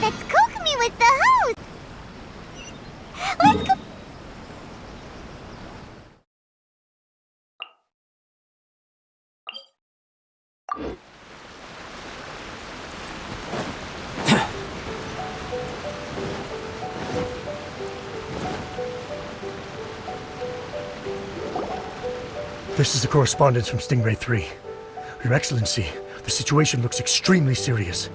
That's Kokomi with the hose! Let's go! This is the correspondence from Stingray 3. Your Excellency, the situation looks extremely serious.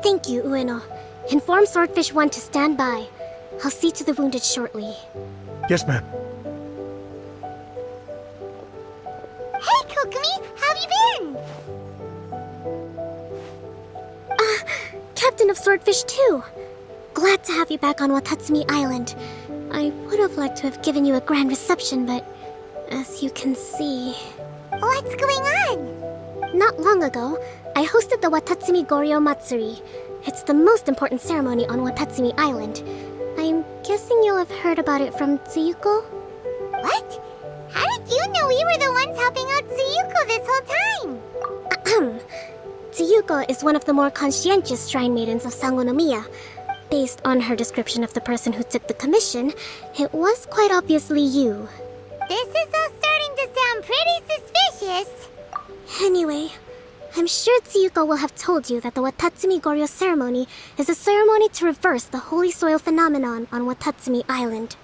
Thank you, Ueno. Inform Swordfish 1 to stand by. I'll see to the wounded shortly. Yes, ma'am. Hey, Kokomi! How have you been? Captain of Swordfish 2. Glad to have you back on Watatsumi Island. I would have liked to have given you a grand reception, but as you can see... What's going on? Not long ago, I hosted the Watatsumi Goryo Matsuri. It's the most important ceremony on Watatsumi Island. I'm guessing you'll have heard about it from Tsuyuko? What? How did you know we were the ones helping out Tsuyuko this whole time? Tsuyuko is one of the more conscientious shrine maidens of Sangonomiya. Based on her description of the person who took the commission, it was quite obviously you. This is all starting to sound pretty suspicious. Anyway, I'm sure Tsuyuko will have told you that the Watatsumi Goryo ceremony is a ceremony to reverse the holy soil phenomenon on Watatsumi Island.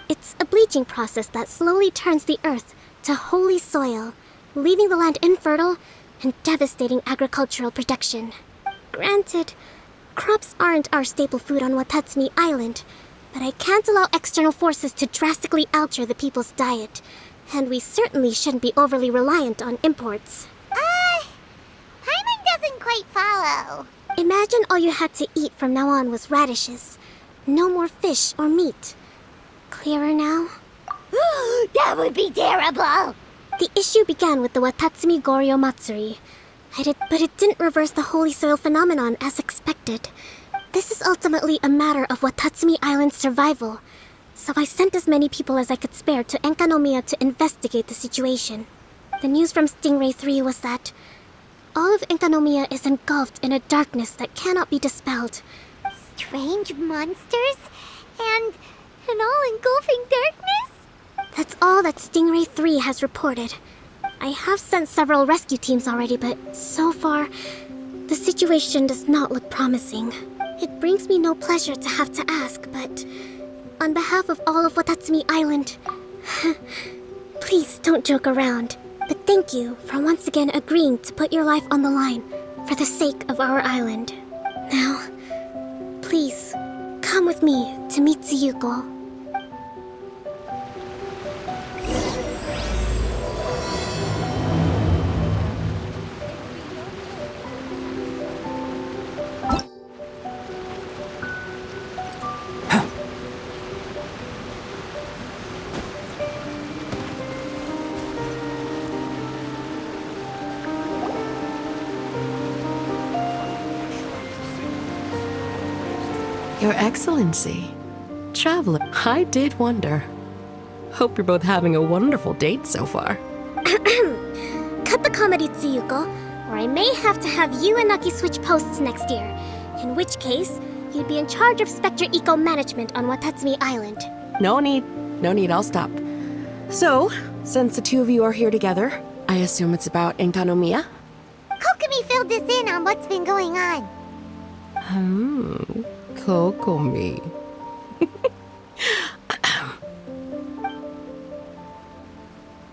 It's a bleaching process that slowly turns the earth to holy soil, leaving the land infertile and devastating agricultural production. Granted, crops aren't our staple food on Watatsumi Island, but I can't allow external forces to drastically alter the people's diet, and we certainly shouldn't be overly reliant on imports. Paimon doesn't quite follow. Imagine all you had to eat from now on was radishes. No more fish or meat. Clearer now? That would be terrible! The issue began with the Watatsumi Goryo Matsuri. But it didn't reverse the holy soil phenomenon as expected. This is ultimately a matter of Watatsumi Island's survival, so I sent as many people as I could spare to Enkanomiya to investigate the situation. The news from Stingray 3 was that all of Enkanomiya is engulfed in a darkness that cannot be dispelled. Strange monsters? And an all-engulfing darkness? That's all that Stingray 3 has reported. I have sent several rescue teams already, but so far, the situation does not look promising. It brings me no pleasure to have to ask, but on behalf of all of Watatsumi Island, please don't joke around. But thank you for once again agreeing to put your life on the line for the sake of our island. Now, please, come with me to meet Tsuyuko. Your Excellency. Traveler, I did wonder. Hope you're both having a wonderful date so far. Cut the comedy, Tsuyuko, or I may have to have you and Naki switch posts next year. In which case, you'd be in charge of Spectre Eco Management on Watatsumi Island. No need, I'll stop. So, since the two of you are here together, I assume it's about Enkanomiya? Kokomi filled us in on what's been going on. Kokomi.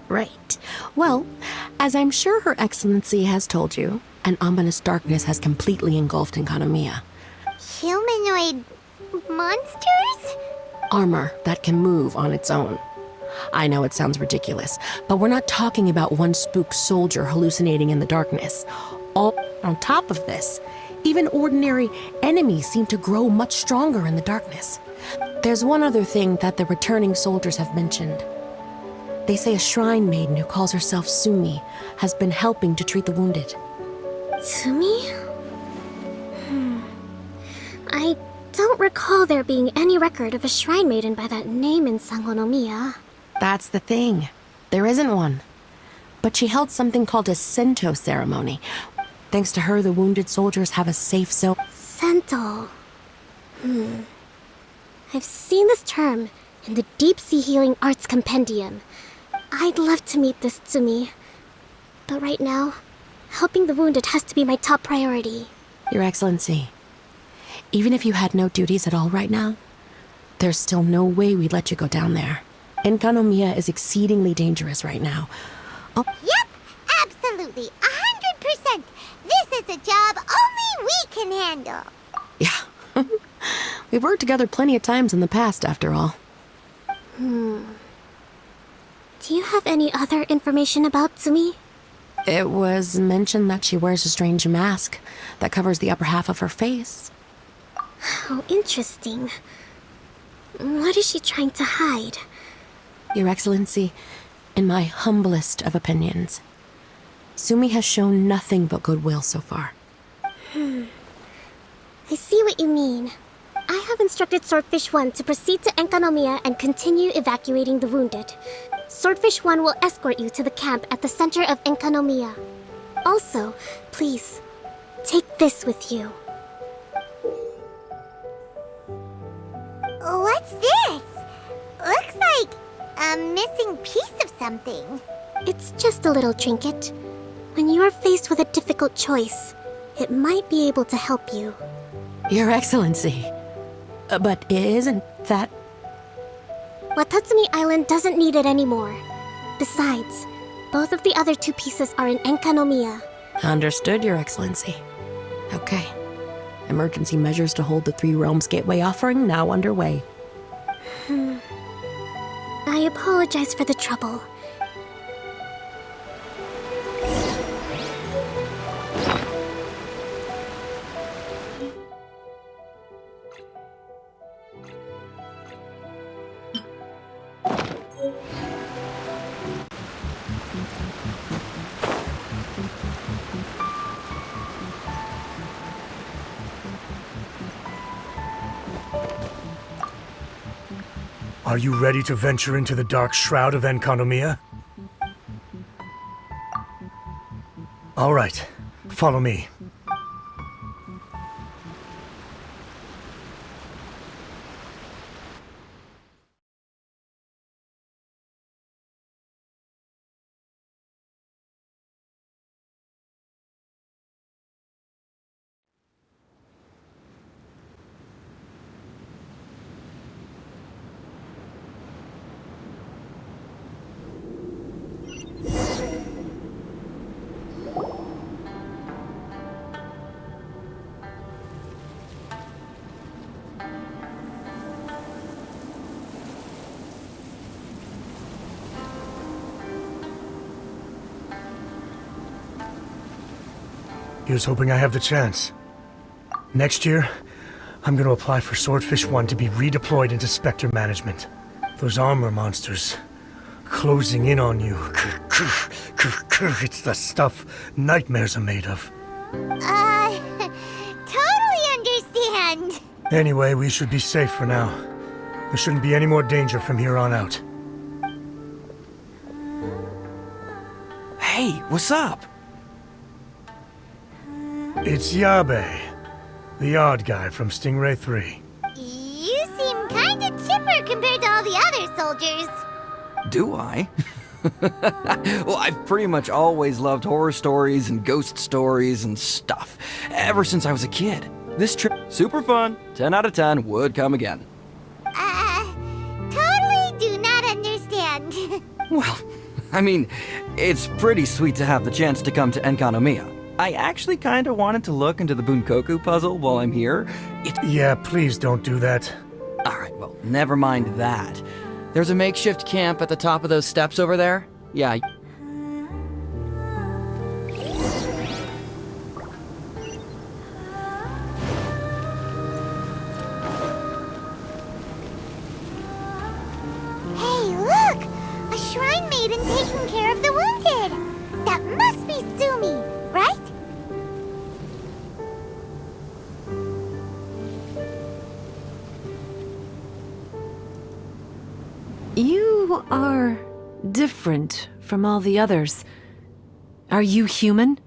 Right. Well, as I'm sure Her Excellency has told you, an ominous darkness has completely engulfed Enkanomiya. Humanoid monsters? Armor that can move on its own. I know it sounds ridiculous, but we're not talking about one spook soldier hallucinating in the darkness. All on top of this, even ordinary enemies seem to grow much stronger in the darkness. There's one other thing that the returning soldiers have mentioned. They say a shrine maiden who calls herself Sumi has been helping to treat the wounded. Sumi? I don't recall there being any record of a shrine maiden by that name in Sangonomiya. That's the thing. There isn't one. but she held something called a Sento ceremony. Thanks to her, the wounded soldiers have a safe zone. Sento. I've seen this term in the Deep Sea Healing Arts Compendium. I'd love to meet this Tsumi. But right now, helping the wounded has to be my top priority. Your Excellency, even if you had no duties at all right now, there's still no way we'd let you go down there. Enkanomiya is exceedingly dangerous right now. Yep, absolutely, 100%. This is a job only we can handle. Yeah. We've worked together plenty of times in the past, after all. Do you have any other information about Tsumi? It was mentioned that she wears a strange mask that covers the upper half of her face. How interesting. What is she trying to hide? Your Excellency, in my humblest of opinions, Tsumi has shown nothing but goodwill so far. I see what you mean. I have instructed Swordfish 1 to proceed to Enkanomiya and continue evacuating the wounded. Swordfish 1 will escort you to the camp at the center of Enkanomiya. Also, please, take this with you. What's this? Looks like a missing piece of something. It's just a little trinket. When you are faced with a difficult choice, it might be able to help you. Your Excellency. But isn't that... Watatsumi Island doesn't need it anymore. Besides, both of the other two pieces are in Enkanomiya. Understood, Your Excellency. Okay. Emergency measures to hold the Three Realms Gateway offering now underway. I apologize for the trouble. Are you ready to venture into the dark shroud of Enkanomiya? All right, follow me. Here's hoping I have the chance. Next year, I'm gonna apply for Swordfish 1 to be redeployed into Spectre Management. Those armor monsters closing in on you. It's the stuff nightmares are made of. Totally understand. Anyway, we should be safe for now. There shouldn't be any more danger from here on out. Hey, what's up? It's Yabe, the odd guy from Stingray 3. You seem kinda chipper compared to all the other soldiers. Do I? Well, I've pretty much always loved horror stories and ghost stories and stuff, ever since I was a kid. This trip, super fun, 10 out of 10, would come again. Totally do not understand. Well, I mean, it's pretty sweet to have the chance to come to Enkanomiya. I actually kinda wanted to look into the Bunkoku puzzle while I'm here. Yeah, please don't do that. Alright, well, never mind that. There's a makeshift camp at the top of those steps over there. Yeah. Hey, look! A shrine maiden taking care of the wounded! That must be Tsumi, right? You are different from all the others. Are you human?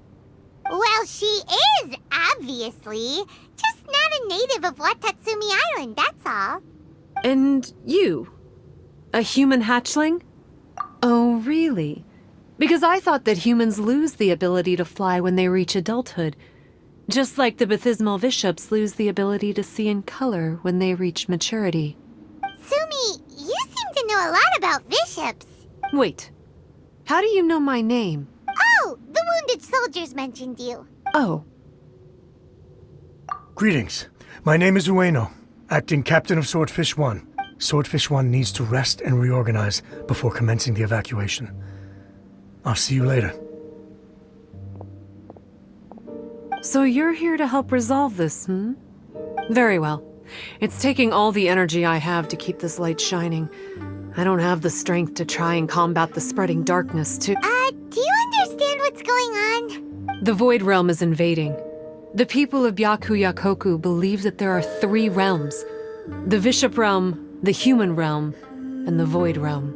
Well, she is, obviously. Just not a native of Watatsumi Island, that's all. And you? A human hatchling? Oh, really? Because I thought that humans lose the ability to fly when they reach adulthood. Just like the baptismal bishops lose the ability to see in color when they reach maturity. Sumi, you seem to know a lot about bishops. Wait. How do you know my name? Oh, the wounded soldiers mentioned you. Oh. Greetings. My name is Ueno, acting captain of Swordfish 1. Swordfish 1 needs to rest and reorganize before commencing the evacuation. I'll see you later. So you're here to help resolve this, hmm? Very well. It's taking all the energy I have to keep this light shining. I don't have the strength to try and combat the spreading darkness, too. Do you understand what's going on? The Void Realm is invading. The people of Byakuyakoku believe that there are 3 realms. The Bishop Realm, the Human Realm, and the Void Realm.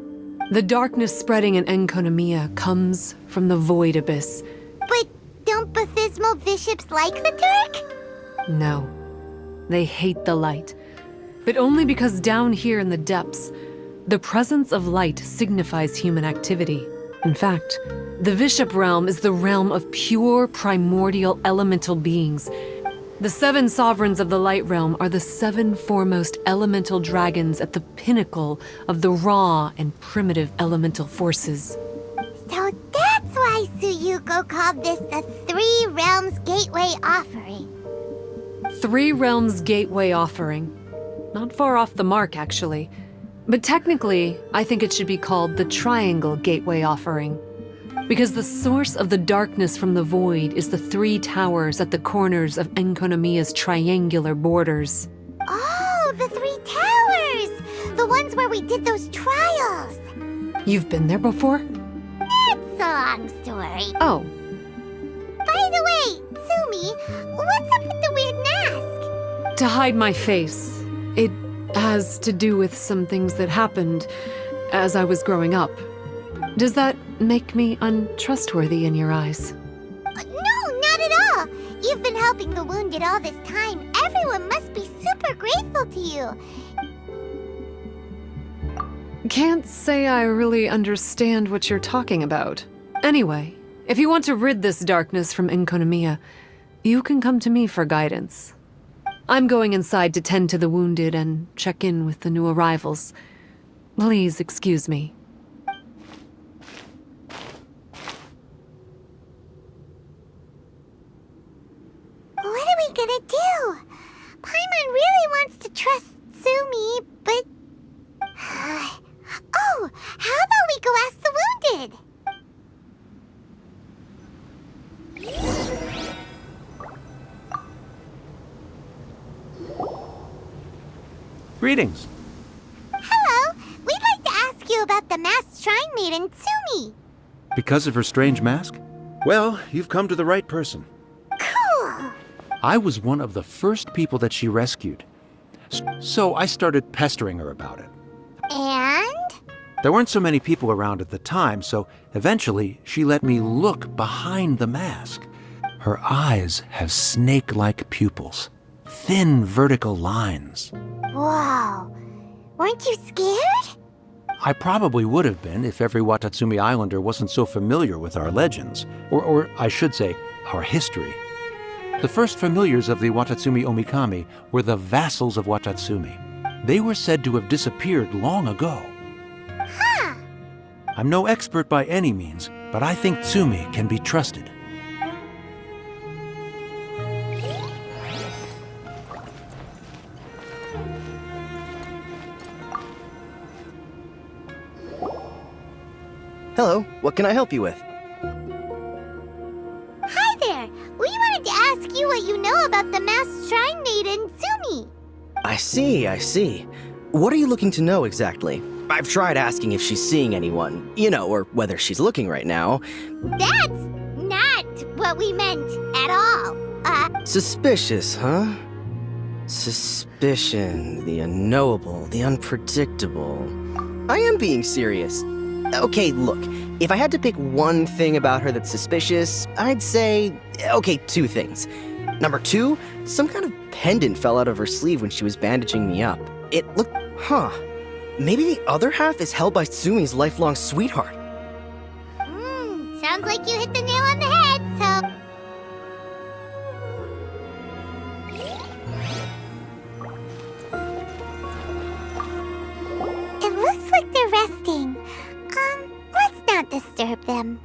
The darkness spreading in Enkanomiya comes from the Void Abyss. But don't baptismal bishops like the dark? No. They hate the light. But only because down here in the depths, the presence of light signifies human activity. In fact, the Bishop Realm is the realm of pure primordial elemental beings. The 7 sovereigns of the Light Realm are the 7 foremost elemental dragons at the pinnacle of the raw and primitive elemental forces. So that's why Tsuyuko called this the 3 Realms Gateway Offering. 3 Realms Gateway Offering. Not far off the mark, actually. But technically, I think it should be called the Triangle Gateway Offering. Because the source of the darkness from the void is the 3 towers at the corners of Enkanomiya's triangular borders. Oh, the 3 towers! The ones where we did those trials! You've been there before? It's a long story. Oh, By the way, Sumi, what's up with the weird mask? to hide my face. It has to do with some things that happened as I was growing up. Does that make me untrustworthy in your eyes? No, not at all. You've been helping the wounded all this time. Everyone must be super grateful to you. Can't say I really understand what you're talking about. Anyway, if you want to rid this darkness from Enkanomiya, you can come to me for guidance. I'm going inside to tend to the wounded and check in with the new arrivals. Please excuse me. What are we gonna do? Paimon really wants to trust Sumi, but... Oh, how about we go ask the wounded? Greetings. Hello, we'd like to ask you about the masked shrine maiden, Sumi. Because of her strange mask? Well, you've come to the right person. Cool. I was one of the first people that she rescued. So I started pestering her about it. And? There weren't so many people around at the time, so eventually she let me look behind the mask. Her eyes have snake-like pupils, thin vertical lines. Whoa. Weren't you scared? I probably would have been if every Watatsumi Islander wasn't so familiar with our legends, or I should say, our history. The first familiars of the Watatsumi Omikami were the vassals of Watatsumi. They were said to have disappeared long ago. Huh. I'm no expert by any means, but I think Tsumi can be trusted. Hello, what can I help you with? Hi there. We wanted to ask you what you know about the masked shrine maiden, Sumi. I see. What are you looking to know exactly? I've tried asking if she's seeing anyone, or whether she's looking right now. That's not what we meant at all. Suspicious, huh? Suspicion, the unknowable, the unpredictable. I am being serious. Okay, look, if I had to pick one thing about her that's suspicious, I'd say, okay, 2 things. Number 2, some kind of pendant fell out of her sleeve when she was bandaging me up. It looked, maybe the other half is held by Sumi's lifelong sweetheart. Sounds like you hit the nail on the head, so... It looks like they're resting. Let's not disturb them.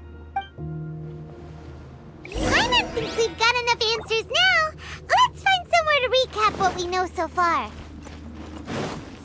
Paimon thinks we've got enough answers now. Let's find somewhere to recap what we know so far.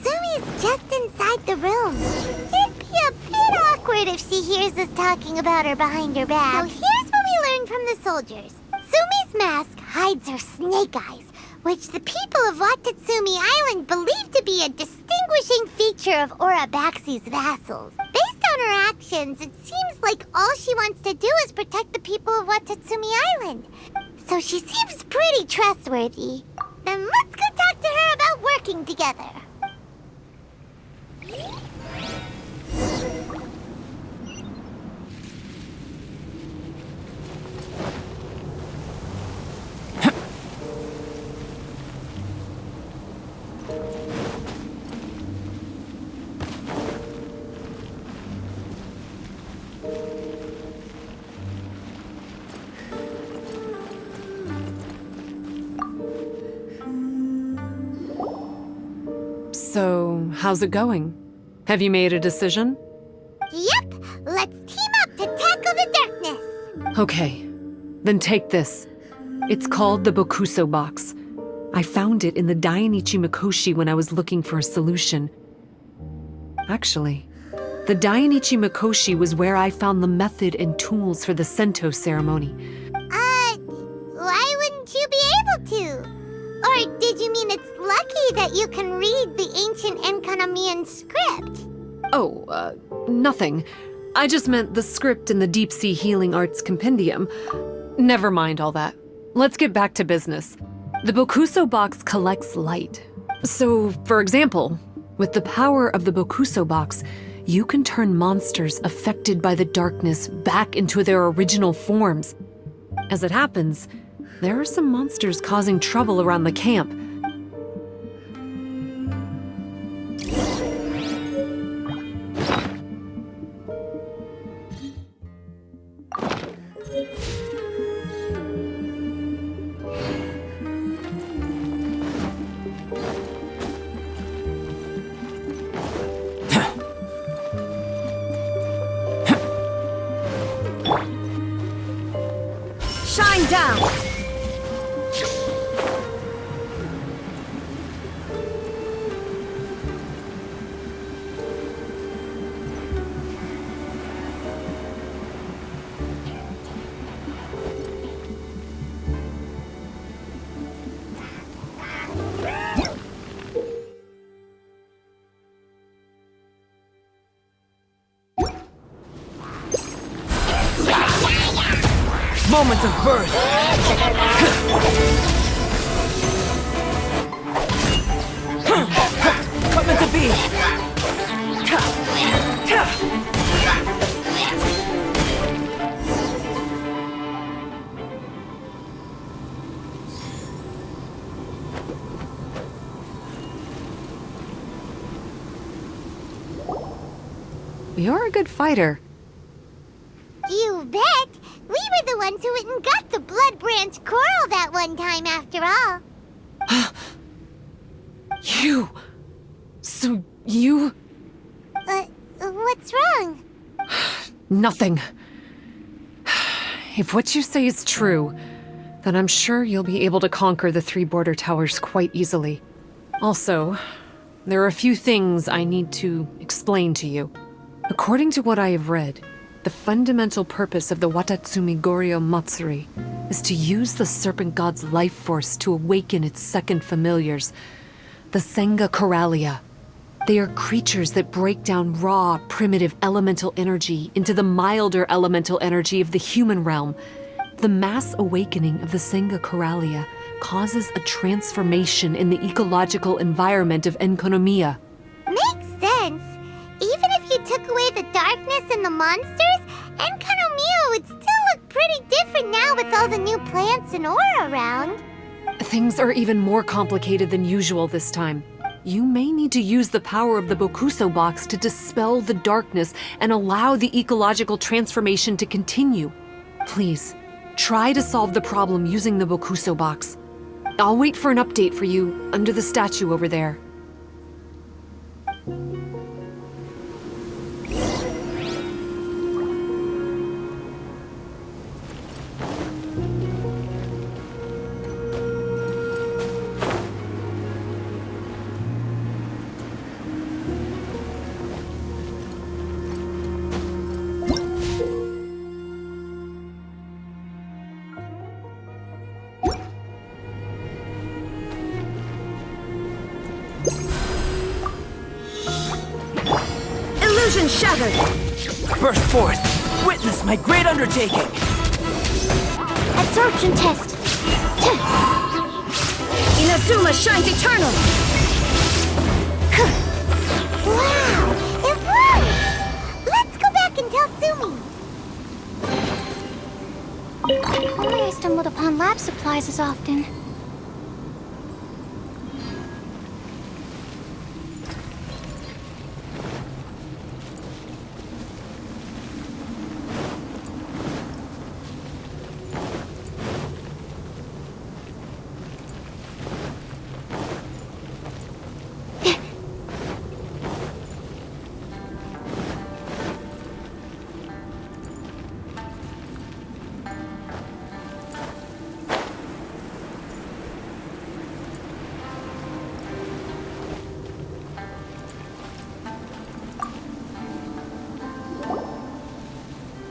Sumi's just inside the room. It'd be a bit awkward if she hears us talking about her behind her back. So here's what we learned from the soldiers. Sumi's mask hides her snake eyes, which the people of Watatsumi Island believe to be a distinguishing feature of Orabaxi's vassals. Based on her actions, it seems like all she wants to do is protect the people of Watatsumi Island. So she seems pretty trustworthy. Then let's go talk to her about working together. So, how's it going? Have you made a decision? Yep, let's team up to tackle the darkness. Okay, then take this. It's called the Bokuso box. I found it in the Dainichi Mikoshi when I was looking for a solution. Actually, the Dainichi Mikoshi was where I found the method and tools for the Sento ceremony. Why wouldn't you be able to? Or did you mean it's lucky that you can read the ancient Enkanomiyan script? Oh, nothing. I just meant the script in the Deep Sea Healing Arts Compendium. Never mind all that. Let's get back to business. The Bokuso box collects light. So, for example, with the power of the Bokuso box, you can turn monsters affected by the darkness back into their original forms. As it happens, there are some monsters causing trouble around the camp. Shine down! Moment of birth! What meant to be? You're a good fighter. You bet! We were the ones who went and got the Blood Branch Coral that one time, after all. You... So you... What's wrong? Nothing. If what you say is true, then I'm sure you'll be able to conquer the 3 border towers quite easily. Also, there are a few things I need to explain to you. According to what I have read, the fundamental purpose of the Watatsumi Goryo Matsuri is to use the Serpent God's life force to awaken its second familiars, the Senga Coralia. They are creatures that break down raw, primitive elemental energy into the milder elemental energy of the human realm. The mass awakening of the Senga Coralia causes a transformation in the ecological environment of Enkanomiya. Makes sense. Even if you took away the darkness and the monsters, Enkanomiya would still look pretty different now with all the new plants and ore around. Things are even more complicated than usual this time. You may need to use the power of the Bokuso box to dispel the darkness and allow the ecological transformation to continue. Please, try to solve the problem using the Bokuso box. I'll wait for an update for you under the statue over there. Illusion shattered! Burst forth! Witness my great undertaking! Absorption test. Inazuma shines eternal! Wow, it worked! Let's go back and tell Sumi. Only I stumbled upon lab supplies as often.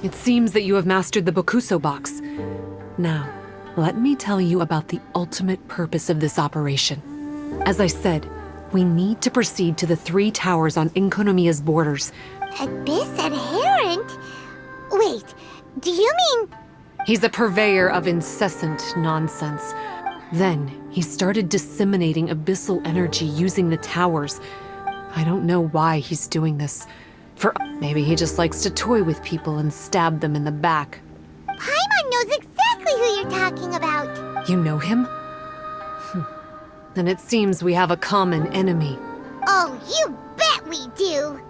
It seems that you have mastered the Bokuso box. Now, let me tell you about the ultimate purpose of this operation. As I said, we need to proceed to the 3 towers on Enkanomiya's borders. Abyss adherent? Wait, do you mean... He's a purveyor of incessant nonsense. Then, he started disseminating abyssal energy using the towers. I don't know why he's doing this. Maybe he just likes to toy with people and stab them in the back. Paimon knows exactly who you're talking about. You know him? Then it seems we have a common enemy. Oh, you bet we do.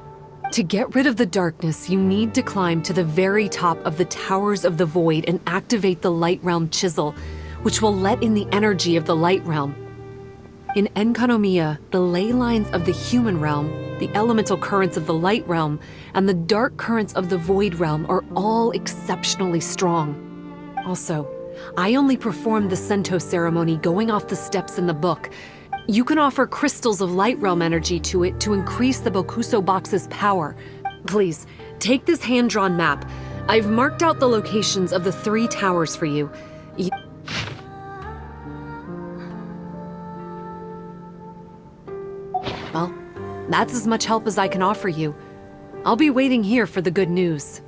To get rid of the darkness, you need to climb to the very top of the Towers of the Void and activate the Light Realm Chisel, which will let in the energy of the Light Realm. In Enkanomiya, the ley lines of the human realm, the elemental currents of the Light Realm, and the dark currents of the Void Realm are all exceptionally strong. Also, I only performed the Sento ceremony going off the steps in the book. You can offer crystals of Light Realm energy to it to increase the Bokuso box's power. Please, take this hand-drawn map. I've marked out the locations of the 3 towers for you. Well, that's as much help as I can offer you. I'll be waiting here for the good news.